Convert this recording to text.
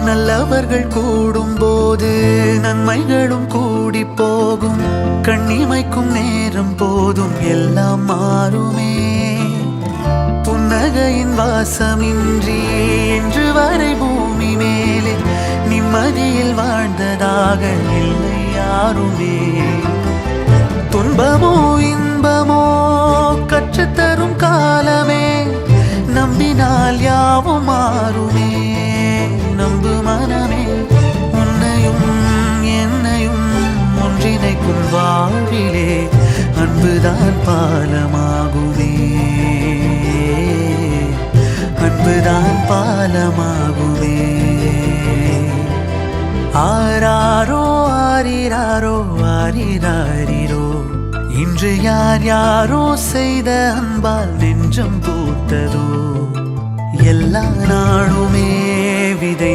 நல்லவர்கள் கூடும் போது நன்மைகளும் கூடி போகும். கண்ணிமைக்கும் நேரம் போதும் எல்லாம் மாறுமே. புன்னகையின் வாசமின்றி என்று வரை பூமி மேலே நிம்மதியில் வாழ்ந்ததாக இல்லை யாருமே. துன்பமோ இன்பமோ கற்றுத்தரும் காலமே, நம்பினால் யாவும் மாறுமே. நம்பு மனமே, உன்னையும் என்னையும் ஒன்றிணைக்கும் வாழ்விலே அன்புதான் பாலமாகுமே. அன்புதான் பாலமாகுமே. ஆராரோ ஆரிராரோ ஆரிராரிரோ, இன்று யார் யாரோ செய்த அன்பால் நெஞ்சம் பூத்ததோ. எல்லா நாளுமே விதை